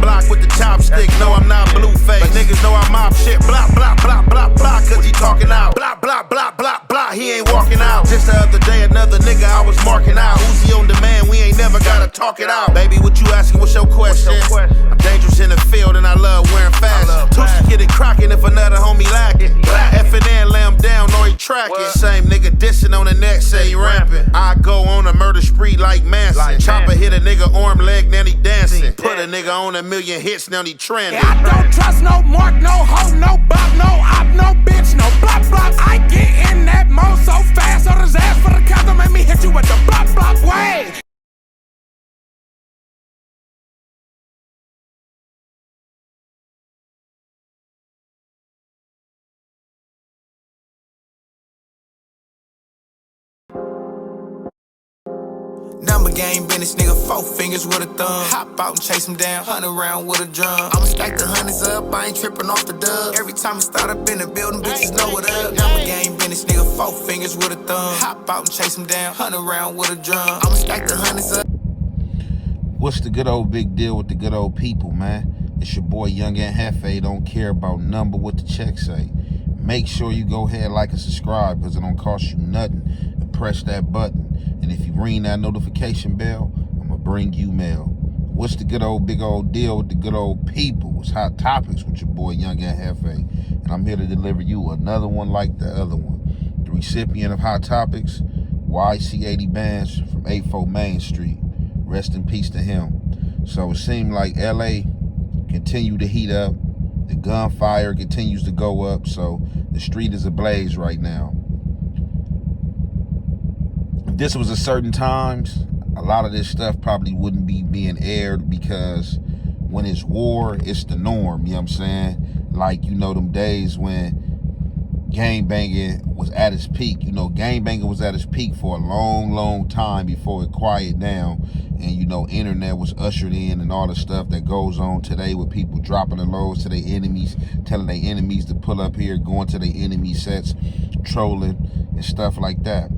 block with the chopstick. No, I'm not Blueface, but niggas know I mop shit. Blah, blah, blah, blah, blah, cause he talking out. Blah, blah, blah, blah, blah, he ain't walking out. Just the other day, another nigga I was marking out. Uzi on demand, we ain't never gotta talk it out. Baby, what you asking, what's your question? I'm dangerous in the field and I love wearing fashion. Tusi get it crockin' if another homie lacking. F&N lay him down or he tracking. Same nigga dissing on the neck, say he ramping. I go on a murder spree like Manson. Chopper hit a nigga arm, leg, now he dancing. Put a nigga on 1,000,000 hits, now he trending. I don't trust no mark, no hoe, no bop, no op, no bitch, no blop blop. I get in that mode so fast, so his ass for the cop don't make me hit you with the blop blop way. Number game business, nigga, 4 fingers with a thumb. Hop out and chase him down, 100 round with a drum. I'ma stack the hundreds up, I ain't tripping off the dub. Every time I start up in the building, bitches know what up. Number game business, nigga, 4 fingers with a thumb. Hop out and chase him down, 100 round with a drum. I'ma stack the hundreds up. What's the good old big deal with the good old people, man? It's your boy Young and Hefe. Don't care about number what the check say. Make sure you go ahead, like and subscribe, because it don't cost you nothing. And press that button. And if you ring that notification bell, I'm going to bring you mail. What's the good old big old deal with the good old people? It's Hot Topics with your boy Young and Hefe. And I'm here to deliver you another one like the other one. The recipient of Hot Topics, YC80 Bands from 84 Main Street. Rest in peace to him. So it seemed like LA continued to heat up. The gunfire continues to go up. So the street is ablaze right now. If this was a certain times, a lot of this stuff probably wouldn't be being aired, because when it's war, it's the norm, you know what I'm saying? Like, you know, them days when gangbanging was at its peak. You know, gangbanging was at its peak for a long, long time before it quieted down. And, you know, internet was ushered in and all the stuff that goes on today with people dropping the loads to their enemies, telling their enemies to pull up here, going to their enemy sets, trolling and stuff like that.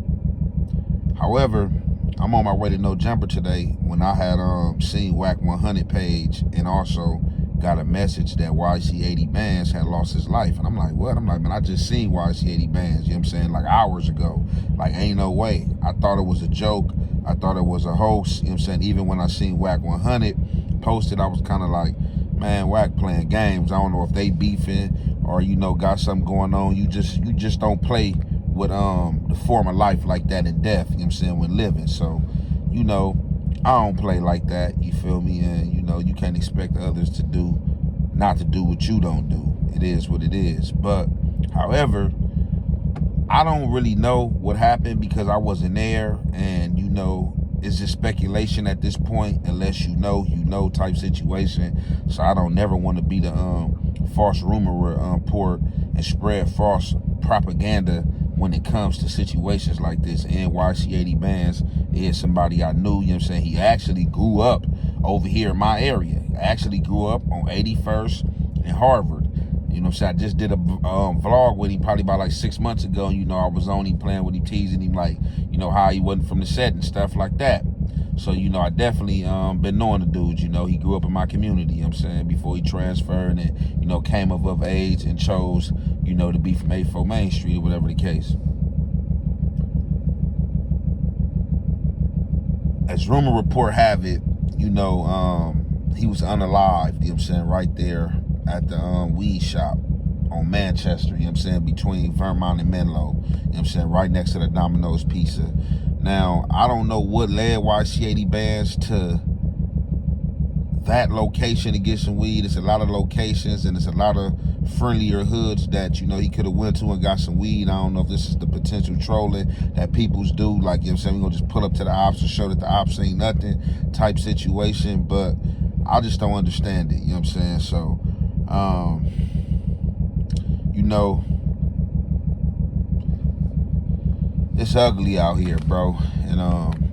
However, I'm on my way to No Jumper today when I had seen Whack 100 page and also got a message that YC80 Bands had lost his life. And I'm like, what? I'm like, man, I just seen YC80 Bands, you know what I'm saying, like hours ago. Like, ain't no way. I thought it was a joke. I thought it was a hoax, you know what I'm saying? Even when I seen Whack 100 posted, I was kind of like, man, Whack playing games. I don't know if they beefing or, you know, got something going on. You just don't play with the form of life like that in death, you know what I'm saying, when living. So, you know, I don't play like that, you feel me? And, you know, you can't expect others to not to do what you don't do. It is what it is. But, however, I don't really know what happened because I wasn't there, and, you know, it's just speculation at this point. Unless you know type situation. So I don't never want to be the false rumor report and spread false propaganda when it comes to situations like this. And YC80 Bands is somebody I knew, you know what I'm saying? He actually grew up over here in my area. He actually grew up on 81st and Harvard. You know what I'm saying? I just did a vlog with him probably about like 6 months ago. And, you know, I was on him playing with him, teasing him, like, you know, how he wasn't from the set and stuff like that. So, you know, I definitely been knowing the dude. You know, he grew up in my community, you know what I'm saying, before he transferred and, you know, came of age and chose, you know, to be from 84 Main Street or whatever the case. As rumor report have it, you know, he was unalived, you know what I'm saying, right there at the weed shop on Manchester, you know what I'm saying, between Vermont and Menlo, you know what I'm saying, right next to the Domino's Pizza. Now, I don't know what led YC80 Bands to that location to get some weed. It's a lot of locations and it's a lot of friendlier hoods that, you know, he could have went to and got some weed. I don't know if this is the potential trolling that peoples do, like, you know what I'm saying, we're gonna just pull up to the ops and show that the ops ain't nothing type situation, but I just don't understand it, you know what I'm saying? So, you know, it's ugly out here, bro. And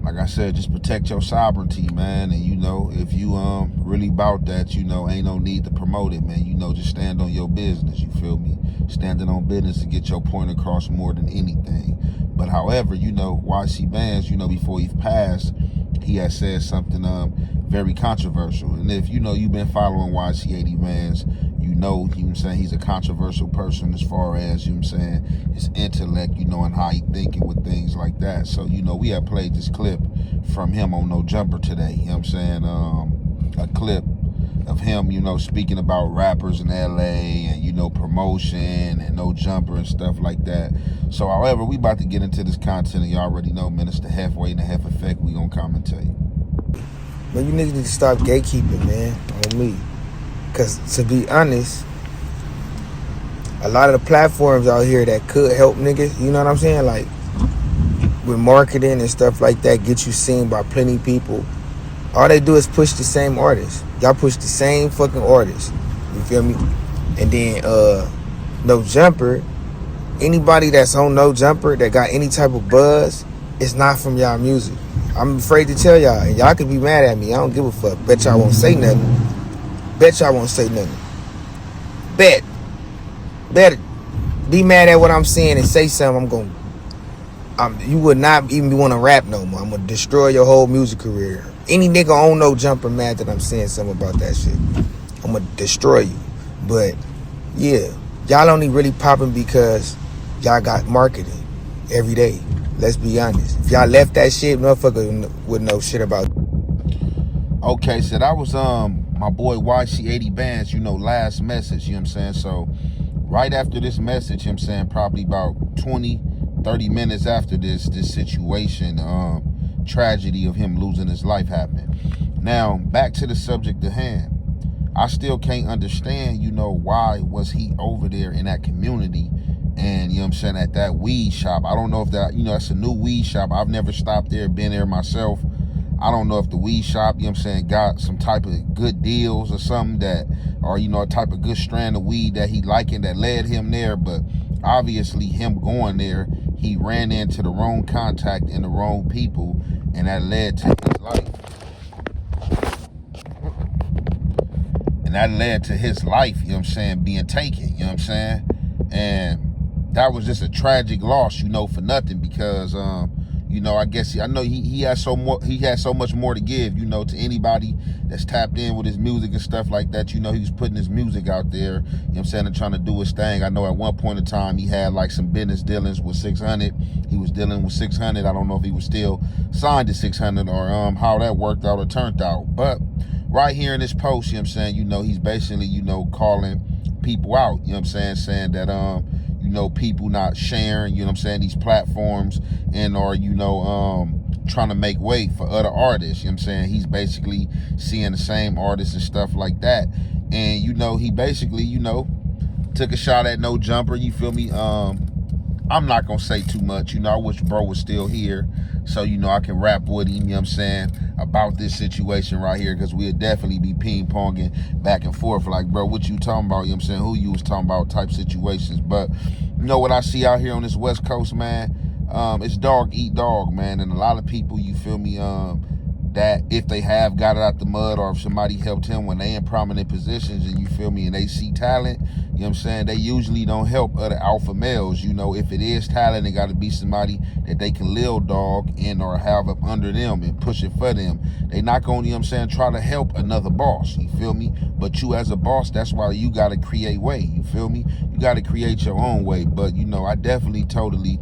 like I said, just protect your sovereignty, man. And, you know, if you really about that, you know, ain't no need to promote it, man. You know, just stand on your business, you feel me? Standing on business to get your point across more than anything. But however, you know, YC Bands, you know, before he passed, he had said something very controversial. And if you know you've been following YC80 Vans, you know what I'm saying, he's a controversial person as far as, you know what I'm saying, his intellect, you know, and how he thinking with things like that. So, you know, we have played this clip from him on No Jumper today, you know what I'm saying, a clip of him, you know, speaking about rappers in LA and, you know, promotion and No Jumper and stuff like that. So, however, we about to get into this content, and you already know, man, it's the halfway and the half effect. We gonna commentate. Man, you niggas need to stop gatekeeping, man, on me. Because, to be honest, a lot of the platforms out here that could help niggas, you know what I'm saying? Like, with marketing and stuff like that, get you seen by plenty of people. All they do is push the same artists. Y'all push the same fucking artists. You feel me? And then, No Jumper, anybody that's on No Jumper that got any type of buzz, it's not from y'all music. I'm afraid to tell y'all, and y'all can be mad at me. I don't give a fuck. Bet y'all won't say nothing. Bet y'all won't say nothing. Bet be mad at what I'm saying and say something. You would not even want to rap no more. I'm gonna destroy your whole music career. Any nigga on No Jumper mad that I'm saying something about that shit, I'm gonna destroy you. But yeah, y'all only really popping because y'all got marketing every day. Let's be honest. If y'all left that shit, motherfucker would know shit about it. Okay, so that was my boy YC80 Bands, you know, last message, you know what I'm saying? So right after this message, you know what I'm saying, probably about 20-30 minutes after this situation, tragedy of him losing his life happened. Now, back to the subject at hand. I still can't understand, you know, why was he over there in that community and, you know what I'm saying, at that weed shop. I don't know if that, you know, that's a new weed shop. I've never stopped there, been there myself. I don't know if the weed shop, you know what I'm saying, got some type of good deals or something that, or, you know, a type of good strand of weed that he liking that led him there. But obviously him going there, he ran into the wrong contact and the wrong people, and that led to his life. And that led to his life, you know what I'm saying, being taken, you know what I'm saying? And that was just a tragic loss, you know, for nothing, because you know, I guess I know he has so much more to give, you know, to anybody that's tapped in with his music and stuff like that. You know, he was putting his music out there, you know what I'm saying, and trying to do his thing. I know at one point in time he had like some business dealings with 600. He was dealing with 600. I don't know if he was still signed to 600 or how that worked out or turned out. But right here in this post, you know what I'm saying, you know, he's basically, you know, calling people out, you know what I'm saying, saying that you know, people not sharing, you know what I'm saying, these platforms, and or, you know, trying to make way for other artists, you know what I'm saying. He's basically seeing the same artists and stuff like that. And, you know, he basically, you know, took a shot at No Jumper, you feel me? I'm not gonna say too much, you know. I wish bro was still here so, you know, I can rap with him, you know what I'm saying, about this situation right here, because we'll definitely be ping-ponging back and forth like, bro, what you talking about, you know what I'm saying, who you was talking about type situations. But, you know, what I see out here on this West Coast, man, it's dog eat dog, man. And a lot of people, you feel me, that if they have got it out the mud, or if somebody helped him when they in prominent positions, and you feel me, and they see talent, you know what I'm saying, they usually don't help other alpha males. You know, if it is talent, it got to be somebody that they can lil dog in or have up under them and push it for them. They not going to, you know what I'm saying, try to help another boss, you feel me? But you as a boss, that's why you got to create way, you feel me? You got to create your own way. But, you know, I definitely totally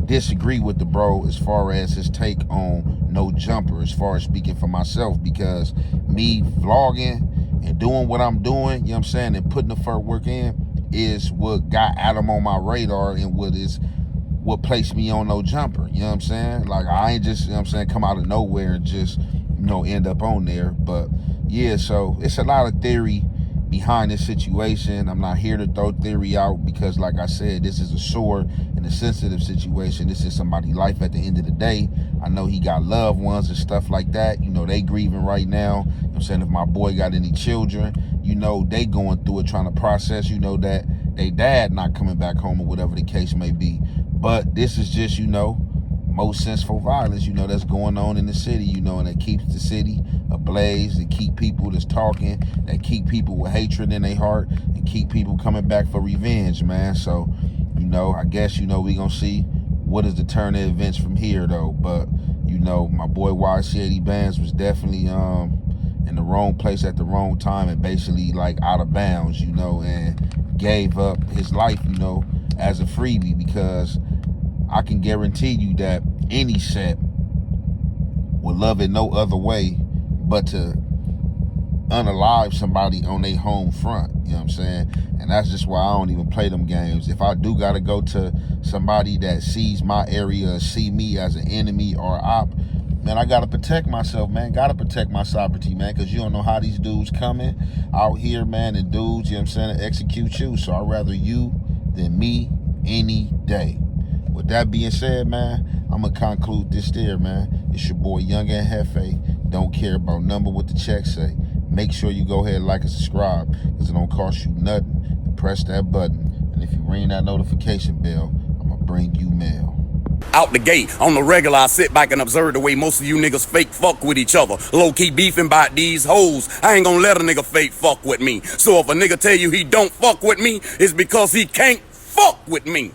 disagree with the bro as far as his take on No Jumper, as far as speaking for myself, because me vlogging and doing what I'm doing, you know what I'm saying, and putting the first work in is what got Adam on my radar, and what placed me on No Jumper, you know what I'm saying? Like, I ain't just, you know what I'm saying, come out of nowhere and just, you know, end up on there. But yeah, so it's a lot of theory behind this situation. I'm not here to throw theory out because, like I said, this is a sore and a sensitive situation. This is somebody's life at the end of the day. I know he got loved ones and stuff like that. You know, they grieving right now. You know what I'm saying? If my boy got any children, you know, they going through it, trying to process, you know, that they dad not coming back home or whatever the case may be. But this is just, you know, most senseless violence, you know, that's going on in the city, you know, and it keeps the city ablaze, and keep people that's talking, that keep people with hatred in their heart, and keep people coming back for revenge, man. So, you know, I guess, you know, we gonna see what is the turn of events from here though? But you know, my boy YC80 Bands was definitely in the wrong place at the wrong time, and basically like out of bounds, you know, and gave up his life, you know, as a freebie, because I can guarantee you that any set would love it no other way but to unalive somebody on their home front, you know what I'm saying? And that's just why I don't even play them games. If I do gotta go to somebody that sees my area, see me as an enemy or op, man, I gotta protect myself, man. Gotta protect my sovereignty, man, because you don't know how these dudes coming out here, man, and dudes, you know what I'm saying, to execute you. So I'd rather you than me any day. With that being said, man, I'm gonna conclude this there, man. It's your boy Young and Hefe. Don't care about number what the check say. Make sure you go ahead, like and subscribe, because it don't cost you nothing. And press that button. And if you ring that notification bell, I'm gonna bring you mail. Out the gate, on the regular, I sit back and observe the way most of you niggas fake fuck with each other. Low-key beefing about these hoes. I ain't gonna let a nigga fake fuck with me. So if a nigga tell you he don't fuck with me, it's because he can't fuck with me.